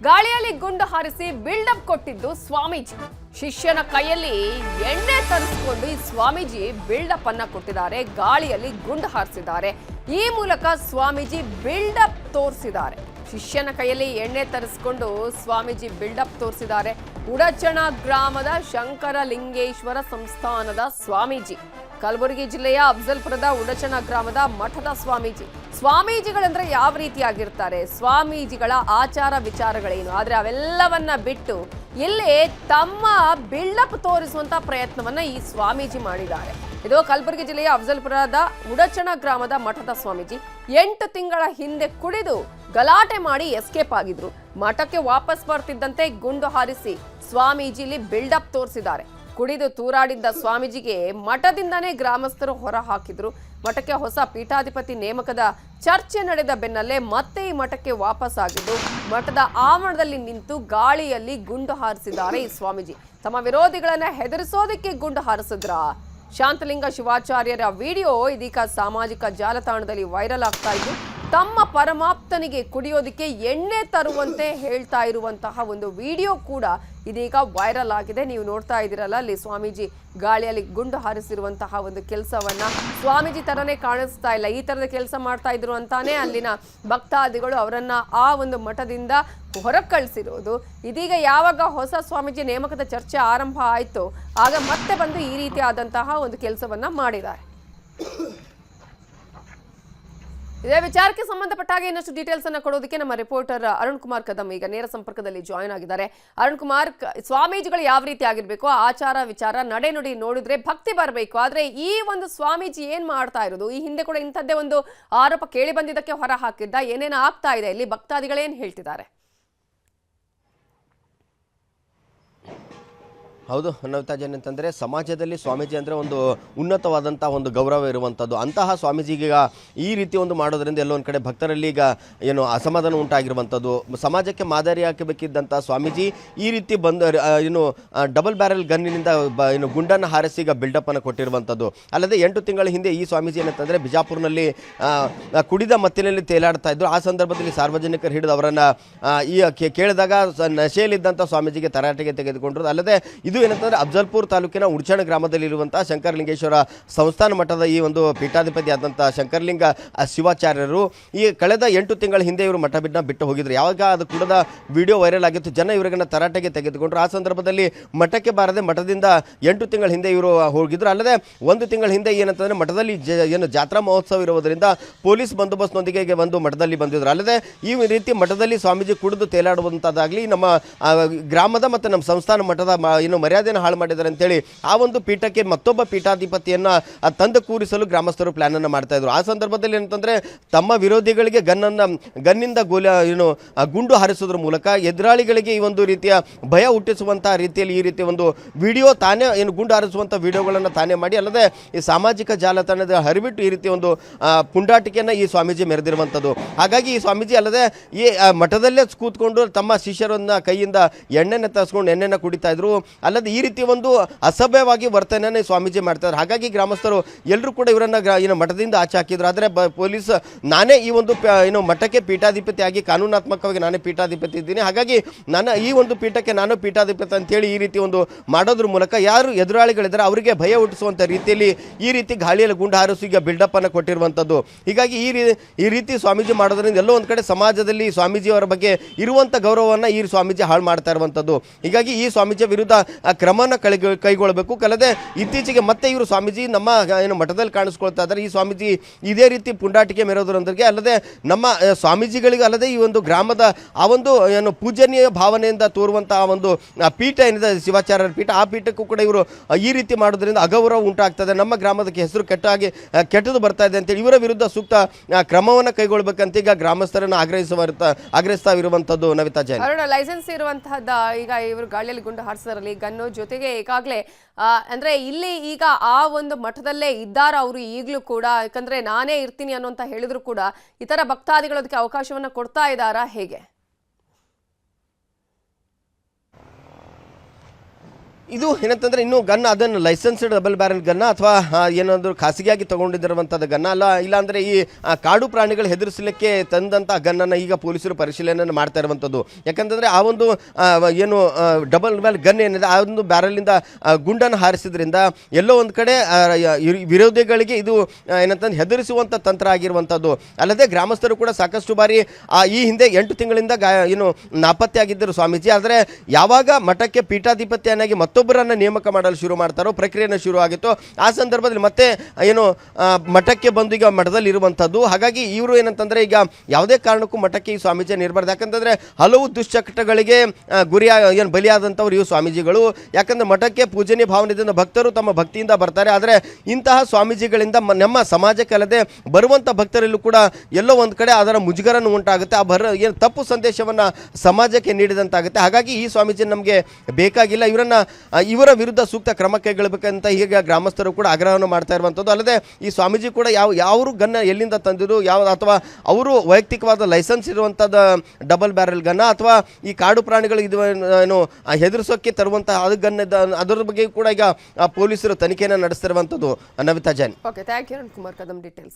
ಗಾಳಿಯಲ್ಲಿ ಗುಂಡು ಹಾರಿಸಿ ಬಿಲ್ಡಪ್ ಕೊಟ್ಟಿದ್ದು ಸ್ವಾಮೀಜಿ. ಶಿಷ್ಯನ ಕೈಯಲ್ಲಿ ಎಣ್ಣೆ ತರಿಸಿಕೊಂಡು ಈ ಸ್ವಾಮೀಜಿ ಬಿಲ್ಡಪ್ ಅನ್ನ ಕೊಟ್ಟಿದ್ದಾರೆ. ಗಾಳಿಯಲ್ಲಿ ಗುಂಡು ಹಾರಿಸಿದ್ದಾರೆ. ಈ ಮೂಲಕ ಸ್ವಾಮೀಜಿ ಬಿಲ್ಡಪ್ ತೋರಿಸಿದ್ದಾರೆ. ಶಿಷ್ಯನ ಕೈಯಲ್ಲಿ ಎಣ್ಣೆ ತರಿಸಿಕೊಂಡು ಸ್ವಾಮೀಜಿ ಬಿಲ್ಡಪ್ ತೋರಿಸಿದ್ದಾರೆ. ಉಡಚಣ ಗ್ರಾಮದ ಶಂಕರಲಿಂಗೇಶ್ವರ ಸಂಸ್ಥಾನದ ಸ್ವಾಮೀಜಿ, ಕಲಬುರಗಿ ಜಿಲ್ಲೆಯ ಅಫಜಲ್ಪುರದ ಉಡಚಣ ಗ್ರಾಮದ ಮಠದ ಸ್ವಾಮೀಜಿ. ಸ್ವಾಮೀಜಿಗಳಂದ್ರೆ ಯಾವ ರೀತಿಯಾಗಿರ್ತಾರೆ, ಸ್ವಾಮೀಜಿಗಳ ಆಚಾರ ವಿಚಾರಗಳೇನು, ಆದ್ರೆ ಅವೆಲ್ಲವನ್ನ ಬಿಟ್ಟು ಇಲ್ಲಿ ತಮ್ಮ ಬಿಲ್ಡಪ್ ತೋರಿಸುವಂತ ಪ್ರಯತ್ನವನ್ನ ಈ ಸ್ವಾಮೀಜಿ ಮಾಡಿದ್ದಾರೆ. ಇದು ಕಲಬುರಗಿ ಜಿಲ್ಲೆಯ ಅಫಜಲ್ಪುರದ ಉಡಚಣ ಗ್ರಾಮದ ಮಠದ ಸ್ವಾಮೀಜಿ 8 ತಿಂಗಳ ಹಿಂದೆ ಕುಡಿದು ಗಲಾಟೆ ಮಾಡಿ ಎಸ್ಕೇಪ್ ಆಗಿದ್ರು. ಮಠಕ್ಕೆ ವಾಪಸ್ ಬರ್ತಿದ್ದಂತೆ ಗುಂಡು ಹಾರಿಸಿ ಸ್ವಾಮೀಜಿಲಿ ಬಿಲ್ಡಪ್ ತೋರಿಸಿದ್ದಾರೆ. ಕುಡಿದು ತೂರಾಡಿದ್ದ ಸ್ವಾಮೀಜಿಗೆ ಮಠದಿಂದನೇ ಗ್ರಾಮಸ್ಥರು ಹೊರ ಹಾಕಿದ್ರು. ಮಠಕ್ಕೆ ಹೊಸ ಪೀಠಾಧಿಪತಿ ನೇಮಕದ ಚರ್ಚೆ ನಡೆದ ಬೆನ್ನಲ್ಲೇ ಮತ್ತೆ ಈ ಮಠಕ್ಕೆ ವಾಪಸ್ ಆಗಿದ್ದು, ಮಠದ ಆವರಣದಲ್ಲಿ ನಿಂತು ಗಾಳಿಯಲ್ಲಿ ಗುಂಡು ಹಾರಿಸಿದ್ದಾರೆ ಈ ಸ್ವಾಮೀಜಿ. ತಮ್ಮ ವಿರೋಧಿಗಳನ್ನ ಹೆದರಿಸೋದಕ್ಕೆ ಗುಂಡು ಹಾರಿಸಿದ್ರ? ಶಾಂತಲಿಂಗ ಶಿವಾಚಾರ್ಯರ ವಿಡಿಯೋ ಇದೀಗ ಸಾಮಾಜಿಕ ಜಾಲತಾಣದಲ್ಲಿ ವೈರಲ್ ಆಗ್ತಾ ಇದ್ದು, ತಮ್ಮ ಪರಮಾಪ್ತನಿಗೆ ಕುಡಿಯೋದಕ್ಕೆ ಎಣ್ಣೆ ತರುವಂತೆ ಹೇಳ್ತಾ ಇರುವಂತಹ ಒಂದು ವಿಡಿಯೋ ಕೂಡ ಇದೀಗ ವೈರಲ್ ಆಗಿದೆ. ನೀವು ನೋಡ್ತಾ ಇದ್ದೀರಲ್ಲ, ಅಲ್ಲಿ ಸ್ವಾಮೀಜಿ ಗಾಳಿಯಲ್ಲಿ ಗುಂಡು ಹಾರಿಸಿರುವಂತಹ ಒಂದು ಕೆಲಸವನ್ನ ಸ್ವಾಮೀಜಿ ತರನೇ ಕಾಣಿಸ್ತಾ ಇಲ್ಲ. ಈ ತರದ ಕೆಲಸ ಮಾಡ್ತಾ ಇದ್ರು ಅಂತಾನೆ ಅಲ್ಲಿನ ಭಕ್ತಾದಿಗಳು ಅವರನ್ನ ಆ ಒಂದು ಮಠದಿಂದ ಹೊರ ಕಳಿಸಿರೋದು. ಇದೀಗ ಯಾವಾಗ ಹೊಸ ಸ್ವಾಮೀಜಿ ನೇಮಕದ ಚರ್ಚೆ ಆರಂಭ ಆಯ್ತು, ಆಗ ಮತ್ತೆ ಬಂದು ಈ ರೀತಿಯಾದಂತಹ ಒಂದು ಕೆಲಸವನ್ನ ಮಾಡಿದ್ದಾರೆ. ಇದೇ ವಿಚಾರಕ್ಕೆ ಸಂಬಂಧಪಟ್ಟ ಹಾಗೆ ಇನ್ನಷ್ಟು ಡೀಟೇಲ್ಸ್ ಅನ್ನ ಕೊಡೋದಕ್ಕೆ ನಮ್ಮ ರಿಪೋರ್ಟರ್ ಅರುಣ್ ಕುಮಾರ್ ಕದಮ್ ಈಗ ನೇರ ಸಂಪರ್ಕದಲ್ಲಿ ಜಾಯಿನ್ ಆಗಿದ್ದಾರೆ. ಅರುಣ್ ಕುಮಾರ್, ಸ್ವಾಮೀಜಿಗಳು ಯಾವ ರೀತಿ ಆಗಿರ್ಬೇಕು, ಆಚಾರ ವಿಚಾರ ನಡೆ ನುಡಿ ನೋಡಿದ್ರೆ ಭಕ್ತಿ ಬರಬೇಕು, ಆದ್ರೆ ಈ ಒಂದು ಸ್ವಾಮೀಜಿ ಏನ್ ಮಾಡ್ತಾ ಇರೋದು, ಈ ಹಿಂದೆ ಕೂಡ ಇಂಥದ್ದೇ ಒಂದು ಆರೋಪ ಕೇಳಿ ಬಂದಿದ್ದಕ್ಕೆ ಹೊರ ಹಾಕಿದ್ದ, ಏನೇನು ಆಗ್ತಾ ಇದೆ ಇಲ್ಲಿ, ಭಕ್ತಾದಿಗಳೇನ್ ಹೇಳ್ತಿದ್ದಾರೆ? ಹೌದು ನವಿತಾಜ್, ಏನಂತಂದರೆ ಸಮಾಜದಲ್ಲಿ ಸ್ವಾಮೀಜಿ ಅಂದರೆ ಒಂದು ಉನ್ನತವಾದಂಥ ಒಂದು ಗೌರವ ಇರುವಂಥದ್ದು. ಅಂತಹ ಸ್ವಾಮೀಜಿಗೆ ಈ ರೀತಿ ಒಂದು ಮಾಡೋದ್ರಿಂದ ಎಲ್ಲೋ ಒಂದು ಕಡೆ ಭಕ್ತರಲ್ಲಿ ಈಗ ಏನು ಅಸಮಾಧಾನ ಉಂಟಾಗಿರುವಂಥದ್ದು. ಸಮಾಜಕ್ಕೆ ಮಾದರಿ ಹಾಕಬೇಕಿದ್ದಂಥ ಸ್ವಾಮೀಜಿ ಈ ರೀತಿ ಬಂದು ಏನು ಡಬಲ್ ಬ್ಯಾರಲ್ ಗನ್ನಿನಿಂದ ಏನು ಗುಂಡನ್ನು ಹಾರಿಸಿ ಈಗ ಬಿಲ್ಡಪ್ಪನ್ನು ಕೊಟ್ಟಿರುವಂಥದ್ದು. ಅಲ್ಲದೆ 8 ತಿಂಗಳ ಹಿಂದೆ ಈ ಸ್ವಾಮೀಜಿ ಏನಂತಂದರೆ ಬಿಜಾಪುರ್ನಲ್ಲಿ ಕುಡಿದ ಮತ್ತಿನಲ್ಲಿ ತೇಲಾಡ್ತಾ ಇದ್ರು. ಆ ಸಂದರ್ಭದಲ್ಲಿ ಸಾರ್ವಜನಿಕರು ಹಿಡಿದು ಅವರನ್ನು ಈ ಕೇಳಿದಾಗ ನಶೆಯಲ್ಲಿದ್ದಂಥ ಸ್ವಾಮೀಜಿಗೆ ತರಾಟೆಗೆ ತೆಗೆದುಕೊಂಡ್ರು. ಅಲ್ಲದೆ ಇದು ಏನಂತಂದ್ರೆ ಅಫಜಲ್ಪುರ್ ತಾಲೂಕಿನ ಉಡಚಣ ಗ್ರಾಮದಲ್ಲಿರುವಂತಹ ಶಂಕರಲಿಂಗೇಶ್ವರ ಸಂಸ್ಥಾನ ಮಠದ ಈ ಒಂದು ಪೀಠಾಧಿಪತಿ ಆದಂತಹ ಶಂಕರಲಿಂಗ ಶಿವಾಚಾರ್ಯರು ಈ ಕಳೆದ 8 ತಿಂಗಳ ಹಿಂದೆ ಇವರು ಮಠ ಬಿಟ್ಟು ಹೋಗಿದ್ರು. ಯಾವಾಗ ಅದು ಕುಡದ ವಿಡಿಯೋ ವೈರಲ್ ಆಗಿತ್ತು, ಜನ ಇವರನ್ನ ತರಾಟೆಗೆ ತೆಗೆದುಕೊಂಡ್ರು. ಆ ಸಂದರ್ಭದಲ್ಲಿ ಮಠಕ್ಕೆ ಬಾರದೆ ಮಠದಿಂದ 8 ತಿಂಗಳ ಹಿಂದೆ ಇವರು ಹೋಗಿದ್ರು. ಅಲ್ಲದೆ 1 ತಿಂಗಳ ಹಿಂದೆ ಏನಂತಂದ್ರೆ ಮಠದಲ್ಲಿ ಏನು ಜಾತ್ರಾ ಮಹೋತ್ಸವ ಇರುವುದರಿಂದ ಪೊಲೀಸ್ ಬಂದೋಬಸ್ತ್ನೊಂದಿಗೆ ಬಂದು ಮಠದಲ್ಲಿ ಬಂದಿದ್ರು. ಅಲ್ಲದೆ ಈ ರೀತಿ ಮಠದಲ್ಲಿ ಸ್ವಾಮೀಜಿ ಕುಡಿದು ತೇಲಾಡುವಂಥದ್ದಾಗಲಿ ನಮ್ಮ ಗ್ರಾಮದ ಮತ್ತು ನಮ್ಮ ಸಂಸ್ಥಾನ ಮಠದ ಏನು ಮರ್ಯಾದೆಯನ್ನು ಹಾಳು ಮಾಡಿದ್ದಾರೆ ಅಂತೇಳಿ ಆ ಒಂದು ಪೀಠಕ್ಕೆ ಮತ್ತೊಬ್ಬ ಪೀಠಾಧಿಪತಿಯನ್ನು ತಂದು ಕೂರಿಸಲು ಗ್ರಾಮಸ್ಥರು ಪ್ಲಾನ್ ಅನ್ನು ಮಾಡ್ತಾ ಇದ್ರು. ಆ ಸಂದರ್ಭದಲ್ಲಿ ಏನಂತಂದ್ರೆ ತಮ್ಮ ವಿರೋಧಿಗಳಿಗೆ ಗನ್ನಿಂದ ಏನು ಗುಂಡು ಹಾರಿಸೋದ್ರ ಮೂಲಕ ಎದುರಾಳಿಗಳಿಗೆ ಈ ಒಂದು ರೀತಿಯ ಭಯ ಹುಟ್ಟಿಸುವಂತಹ ರೀತಿಯಲ್ಲಿ ಈ ರೀತಿ ಒಂದು ವಿಡಿಯೋ ತಾನೇ ಏನು ಗುಂಡು ಹಾರಿಸುವಂಥ ವಿಡಿಯೋಗಳನ್ನು ತಾನೇ ಮಾಡಿ, ಅಲ್ಲದೆ ಈ ಸಾಮಾಜಿಕ ಜಾಲತಾಣದ ಹರಿಬಿಟ್ಟು ಈ ರೀತಿ ಒಂದು ಪುಂಡಾಟಿಕೆಯನ್ನು ಈ ಸ್ವಾಮೀಜಿ ಮೆರೆದಿರುವಂಥದ್ದು. ಹಾಗಾಗಿ ಈ ಸ್ವಾಮೀಜಿ ಅಲ್ಲದೆ ಈ ಮಠದಲ್ಲೇ ಕೂತ್ಕೊಂಡು ತಮ್ಮ ಶಿಷ್ಯರನ್ನ ಕೈಯಿಂದ ಎಣ್ಣೆನ ತರಿಸ್ಕೊಂಡು ಎಣ್ಣೆನ ಕುಡಿತಾ ಇದ್ರು. ಅಲ್ಲದೆ ಈ ರೀತಿ ಒಂದು ಅಸಭ್ಯವಾಗಿ ವರ್ತನೆಯನ್ನು ಸ್ವಾಮೀಜಿ ಮಾಡ್ತಾರೆ. ಹಾಗಾಗಿ ಗ್ರಾಮಸ್ಥರು ಎಲ್ಲರೂ ಕೂಡ ಇವರನ್ನ ಏನು ಮಠದಿಂದ ಆಚೆ ಹಾಕಿದ್ರು. ಆದರೆ ಪೊಲೀಸ್ ನಾನೇ ಈ ಒಂದು ಏನು ಮಠಕ್ಕೆ ಪೀಠಾಧಿಪತಿಯಾಗಿ ಕಾನೂನಾತ್ಮಕವಾಗಿ ನಾನೇ ಪೀಠಾಧಿಪತಿ ಇದ್ದೀನಿ, ಹಾಗಾಗಿ ಈ ಒಂದು ಪೀಠಕ್ಕೆ ನಾನು ಪೀಠಾಧಿಪತಿ ಅಂತೇಳಿ ಈ ರೀತಿ ಒಂದು ಮಾಡೋದ್ರ ಮೂಲಕ ಯಾರು ಎದುರಾಳಿಗಳಿದ್ದಾರೆ ಅವರಿಗೆ ಭಯ ಹುಟ್ಟಿಸುವಂಥ ರೀತಿಯಲ್ಲಿ ಈ ರೀತಿ ಗಾಳಿಯಲ್ಲಿ ಗುಂಡು ಹಾರಿಸಿ ಈಗ ಬಿಲ್ಡಪ್ ಅನ್ನು ಕೊಟ್ಟಿರುವಂಥದ್ದು. ಹೀಗಾಗಿ ಈ ರೀತಿ ಸ್ವಾಮೀಜಿ ಮಾಡೋದ್ರಿಂದ ಎಲ್ಲೋ ಒಂದು ಕಡೆ ಸಮಾಜದಲ್ಲಿ ಸ್ವಾಮೀಜಿಯವರ ಬಗ್ಗೆ ಇರುವಂಥ ಗೌರವವನ್ನು ಈ ಸ್ವಾಮೀಜಿ ಹಾಳು ಮಾಡ್ತಾ ಇರುವಂಥದ್ದು. ಹೀಗಾಗಿ ಈ ಸ್ವಾಮೀಜಿ ವಿರುದ್ಧ ಕ್ರಮನ ಕೈಗೊಳ್ಳಬೇಕು. ಅಲ್ಲದೆ ಇತ್ತೀಚೆಗೆ ಮತ್ತೆ ಇವರು ಸ್ವಾಮೀಜಿ ನಮ್ಮ ಏನು ಮಠದಲ್ಲಿ ಕಾಣಿಸ್ಕೊಳ್ತಾ ಇದ್ದಾರೆ. ಈ ಸ್ವಾಮೀಜಿ ಇದೇ ರೀತಿ ಪುಂಡಾಟಿಕೆ ಮೆರೆಯೋದ್ರೊಂದಿಗೆ ಅಲ್ಲದೆ ನಮ್ಮ ಸ್ವಾಮೀಜಿಗಳಿಗೆ ಅಲ್ಲದೆ ಈ ಒಂದು ಗ್ರಾಮದ ಆ ಒಂದು ಏನು ಪೂಜನೀಯ ಭಾವನೆಯಿಂದ ತೋರುವಂತಹ ಒಂದು ಪೀಠ ಏನಿದೆ ಶಿವಾಚಾರ್ಯರ ಪೀಠ, ಆ ಪೀಠಕ್ಕೂ ಕೂಡ ಇವರು ಈ ರೀತಿ ಮಾಡೋದ್ರಿಂದ ಅಗೌರವ ಉಂಟಾಗ್ತದೆ, ನಮ್ಮ ಗ್ರಾಮದಕ್ಕೆ ಹೆಸರು ಕೆಟ್ಟದು ಬರ್ತಾ ಇದೆ ಅಂತೇಳಿ ಇವರ ವಿರುದ್ಧ ಸೂಕ್ತ ಕ್ರಮವನ್ನು ಕೈಗೊಳ್ಳಬೇಕಂತ ಈಗ ಗ್ರಾಮಸ್ಥರನ್ನು ಆಗ್ರಹಿಸ್ತಾ ಇರುವಂತದ್ದು. ನವಿತಾ ಜೈನ್, ಲೈಸೆನ್ಸ್ ಇರುವಂತಹದ್ದ ಈಗ ಇವರು ಗಾಳಿಯಲ್ಲಿ ಗುಂಡು ಹಾರಿಸಿದಾರಲ್ಲಿ ಗನ್ನು ಜೊತೆಗೆ ಈಗಾಗಲೇ ಅಂದ್ರೆ ಇಲ್ಲಿ ಈಗ ಆ ಒಂದು ಮಠದಲ್ಲೇ ಇದ್ದಾರ ಅವರು ಈಗಲೂ ಕೂಡ, ಯಾಕಂದ್ರೆ ನಾನೇ ಇರ್ತೀನಿ ಅನ್ನೋಂತ ಹೇಳಿದ್ರು ಕೂಡ ಇತರ ಭಕ್ತಾದಿಗಳು ಅದಕ್ಕೆ ಅವಕಾಶವನ್ನ ಕೊಡ್ತಾ ಇದ್ದಾರಾ, ಹೇಗೆ? ಇದು ಏನಂತಂದ್ರೆ ಇನ್ನು ಗನ್ ಅದನ್ನು ಲೈಸೆನ್ಸ್ಡ್ ಡಬಲ್ ಬ್ಯಾರಲ್ ಗನ್ನ ಅಥವಾ ಏನಾದರೂ ಖಾಸಗಿಯಾಗಿ ತಗೊಂಡಿದ್ದಿರುವಂಥದ್ದು ಗನ್ನ ಅಲ್ಲ, ಇಲ್ಲಾಂದ್ರೆ ಈ ಕಾಡು ಪ್ರಾಣಿಗಳು ಹೆದರಿಸಲಿಕ್ಕೆ ತಂದಂಥ ಗನ್ನನ್ನು ಈಗ ಪೊಲೀಸರು ಪರಿಶೀಲನೆ ಮಾಡ್ತಾ ಇರುವಂಥದ್ದು. ಯಾಕಂತಂದ್ರೆ ಆ ಒಂದು ಏನು ಡಬಲ್ ಬ್ಯಾರಲ್ ಗನ್ ಏನಿದೆ ಆ ಒಂದು ಬ್ಯಾರಲಿಂದ ಗುಂಡನ್ನು ಹಾರಿಸಿದ್ರಿಂದ ಎಲ್ಲೋ ಒಂದು ಕಡೆ ವಿರೋಧಿಗಳಿಗೆ ಇದು ಏನಂತಂದ್ರೆ ಹೆದರಿಸುವಂಥ ತಂತ್ರ ಆಗಿರುವಂಥದ್ದು. ಅಲ್ಲದೆ ಗ್ರಾಮಸ್ಥರು ಕೂಡ ಸಾಕಷ್ಟು ಬಾರಿ ಈ ಹಿಂದೆ 8 ತಿಂಗಳಿಂದ ಏನು ನಾಪತ್ತೆ ಆಗಿದ್ದರು ಸ್ವಾಮೀಜಿ. ಆದರೆ ಯಾವಾಗ ಮಠಕ್ಕೆ ಪೀಠಾಧಿಪತಿಯನ್ನಾಗಿ ಮತ್ತೊಬ್ಬರನ್ನು ನೇಮಕ ಮಾಡಲು ಶುರು ಮಾಡ್ತಾರೋ ಪ್ರಕ್ರಿಯೆಯನ್ನು ಶುರು ಆಗಿತ್ತು, ಆ ಸಂದರ್ಭದಲ್ಲಿ ಮತ್ತೆ ಏನು ಮಠಕ್ಕೆ ಬಂದು ಈಗ ಮಠದಲ್ಲಿ ಇರುವಂಥದ್ದು. ಹಾಗಾಗಿ ಇವರು ಏನಂತಂದರೆ ಈಗ ಯಾವುದೇ ಕಾರಣಕ್ಕೂ ಮಠಕ್ಕೆ ಈ ಸ್ವಾಮೀಜಿಯನ್ನು ಇರಬಾರ್ದು. ಯಾಕಂತಂದರೆ ಹಲವು ದುಶ್ಚಟಗಳಿಗೆ ಏನು ಬಲಿಯಾದಂಥವ್ರು ಇವು ಸ್ವಾಮೀಜಿಗಳು. ಯಾಕಂದರೆ ಮಠಕ್ಕೆ ಪೂಜನೀಯ ಭಾವನೆಯಿಂದ ಭಕ್ತರು ತಮ್ಮ ಭಕ್ತಿಯಿಂದ ಬರ್ತಾರೆ. ಆದರೆ ಇಂತಹ ಸ್ವಾಮೀಜಿಗಳಿಂದ ನಮ್ಮ ಸಮಾಜಕ್ಕೆ ಅಲ್ಲದೆ ಬರುವಂಥ ಭಕ್ತರಲ್ಲೂ ಕೂಡ ಎಲ್ಲೋ ಒಂದು ಕಡೆ ಅದರ ಮುಜುಗರನು ಉಂಟಾಗುತ್ತೆ. ಏನು ತಪ್ಪು ಸಂದೇಶವನ್ನು ಸಮಾಜಕ್ಕೆ ನೀಡಿದಂತಾಗುತ್ತೆ. ಹಾಗಾಗಿ ಈ ಸ್ವಾಮೀಜಿ ನಮಗೆ ಬೇಕಾಗಿಲ್ಲ, ಇವರ ವಿರುದ್ಧ ಸೂಕ್ತ ಕ್ರಮ ಕೈಗೊಳ್ಳಬೇಕಂತ ಈಗ ಗ್ರಾಮಸ್ಥರು ಕೂಡ ಆಗ್ರಹವನ್ನು ಮಾಡ್ತಾ ಇರುವಂಥದ್ದು. ಅಲ್ಲದೆ ಈ ಸ್ವಾಮೀಜಿ ಕೂಡ ಯಾವ ಗನ್ನ ಎಲ್ಲಿಂದ ತಂದಿದ್ರು ಅಥವಾ ಅವರು ವೈಯಕ್ತಿಕವಾದ ಲೈಸೆನ್ಸ್ ಇರುವಂಥದ್ದು ಡಬಲ್ ಬ್ಯಾರಲ್ ಗನ್ನ ಅಥವಾ ಈ ಕಾಡು ಪ್ರಾಣಿಗಳು ಇದು ಏನು ಹೆದರಿಸೋಕ್ಕೆ ತರುವಂತಹ ಅದು ಗನ್ನ, ಅದರ ಬಗ್ಗೆ ಕೂಡ ಈಗ ಪೊಲೀಸರು ತನಿಖೆಯನ್ನು ನಡೆಸ್ತಿರುವಂಥದ್ದು. Navita Jain. Okay, thank you Kumar Kadam details.